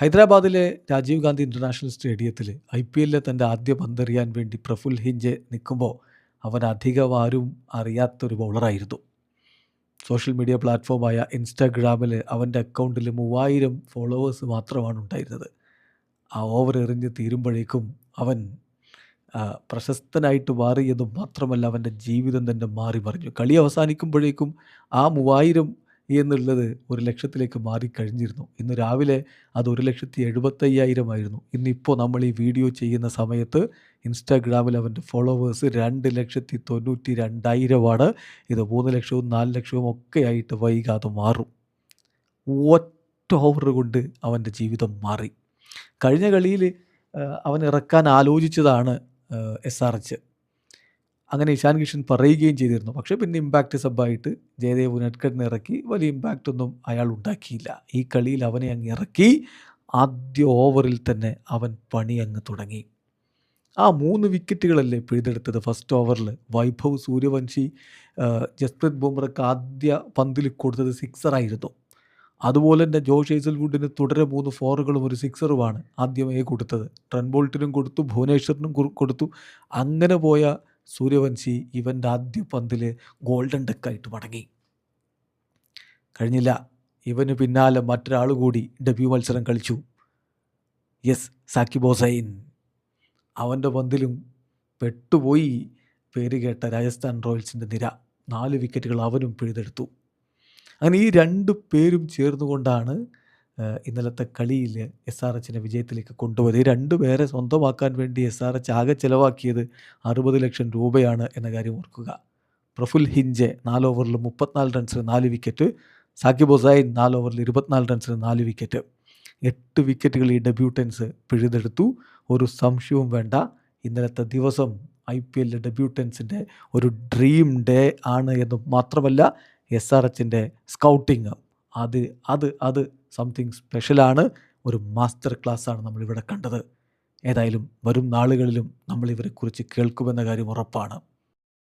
ഹൈദരാബാദിലെ രാജീവ് ഗാന്ധി ഇൻ്റർനാഷണൽ സ്റ്റേഡിയത്തിൽ IPLലെ തൻ്റെ ആദ്യ പന്തെറിയാൻ വേണ്ടി പ്രഫുൽ ഹിഞ്ചെ നിൽക്കുമ്പോൾ അവൻ അധികം ആരും അറിയാത്തൊരു ബൗളറായിരുന്നു. സോഷ്യൽ മീഡിയ പ്ലാറ്റ്ഫോമായ ഇൻസ്റ്റാഗ്രാമിൽ അവൻ്റെ അക്കൗണ്ടിൽ 3000 ഫോളോവേഴ്സ് മാത്രമാണ് ഉണ്ടായിരുന്നത്. ആ ഓവർ എറിഞ്ഞ് തീരുമ്പോഴേക്കും അവൻ പ്രശസ്തനായിട്ട് മാറി എന്നും മാത്രമല്ല അവൻ്റെ ജീവിതം തന്നെ മാറി മറിഞ്ഞു. കളി അവസാനിക്കുമ്പോഴേക്കും ആ 3000 എന്നുള്ളത് 1,00,000ലേക്ക് മാറിക്കഴിഞ്ഞിരുന്നു. ഇന്ന് രാവിലെ അത് 1,75,000 ആയിരുന്നു. ഇന്നിപ്പോൾ നമ്മൾ ഈ വീഡിയോ ചെയ്യുന്ന സമയത്ത് ഇൻസ്റ്റാഗ്രാമിൽ അവൻ്റെ ഫോളോവേഴ്സ് 2,92,200 ഇത് 3,00,000 4,00,000 ഒക്കെ ആയിട്ട് വൈകാതെ മാറും. ഒറ്റ ഓവർ കൊണ്ട് അവൻ്റെ ജീവിതം മാറി. കഴിഞ്ഞ കളിയിൽ അവൻ ഇറക്കാൻ ആലോചിച്ചതാണ് SRH. അങ്ങനെ ഇഷാൻ കിഷൻ പറയുകയും ചെയ്തിരുന്നു. പക്ഷേ പിന്നെ ഇമ്പാക്റ്റ് സബ്ബായിട്ട് ജയദേവ് ഉനഡ്കഡിനെ ഇറക്കി. വലിയ ഇമ്പാക്റ്റൊന്നും അയാൾ ഉണ്ടാക്കിയില്ല. ഈ കളിയിൽ അവനെ അങ്ങ് ഇറക്കി. ആദ്യ ഓവറിൽ തന്നെ അവൻ പണി അങ്ങ് തുടങ്ങി. ആ 3 വിക്കറ്റുകളല്ലേ പിഴുതെടുത്തത് ഫസ്റ്റ് ഓവറിൽ. വൈഭവ് സൂര്യവംശി ജസ്പ്രീത് ബുംറയ്ക്ക് ആദ്യ പന്തിൽ കൊടുത്തത് സിക്സറായിരുന്നു. അതുപോലെ തന്നെ ജോഷ് ഹേസൽവുഡിന് തുടരെ 3 ഫോറുകളും ഒരു സിക്സറുമാണ് ആദ്യമേ കൊടുത്തത്. ട്രെൻറ്റ് ബോൾട്ടിനും കൊടുത്തു, ഭുവനേശ്വറിനും കൊടുത്തു. അങ്ങനെ പോയ സൂര്യവംശി ഇവൻ്റെ ആദ്യ പന്തിൽ ഗോൾഡൻ ഡക്കായിട്ട് മടങ്ങി. കഴിഞ്ഞില്ല. ഇവന് പിന്നാലെ മറ്റൊരാൾ കൂടി ഡെബ്യൂ മത്സരം കളിച്ചു. സാക്കിബ് ഹുസൈൻ. അവൻ്റെ പന്തിലും പെട്ടുപോയി പേര് കേട്ട രാജസ്ഥാൻ റോയൽസിൻ്റെ നിര. 4 വിക്കറ്റുകൾ അവനും പിഴുതെടുത്തു. അങ്ങനെ ഈ 2 പേരും ചേർന്നുകൊണ്ടാണ് ഇന്നലത്തെ കളിയിൽ SRHനെ വിജയത്തിലേക്ക് കൊണ്ടുപോയത്. ഈ 2 പേരെ സ്വന്തമാക്കാൻ വേണ്ടി SRH ആകെ ചിലവാക്കിയത് 60 ലക്ഷം രൂപയാണ് എന്ന കാര്യം ഓർക്കുക. പ്രഫുൽ ഹിഞ്ചെ 4 ഓവറിൽ 34 റൺസിന് 4 വിക്കറ്റ്. സാക്കിബ് ഹുസൈൻ 4 ഓവറിൽ 24 റൺസിന് 4 വിക്കറ്റ്. 8 വിക്കറ്റുകൾ ഈ ഡെബ്യൂട്ടൻസ് പിഴുതെടുത്തു. ഒരു സംശയവും വേണ്ട, ഇന്നലത്തെ ദിവസം IPL ഡെബ്യൂട്ടൻസിൻ്റെ ഒരു ഡ്രീം ഡേ ആണ് എന്ന് മാത്രമല്ല SRHൻ്റെ സ്കൗട്ടിങ് അത് സംതിങ് സ്പെഷ്യലാണ്. ഒരു മാസ്റ്റർ ക്ലാസ്സാണ് നമ്മളിവിടെ കണ്ടത്. ഏതായാലും വരും നാളുകളിലും നമ്മൾ ഇവരെക്കുറിച്ച് കേൾക്കുമെന്ന കാര്യം ഉറപ്പാണ്.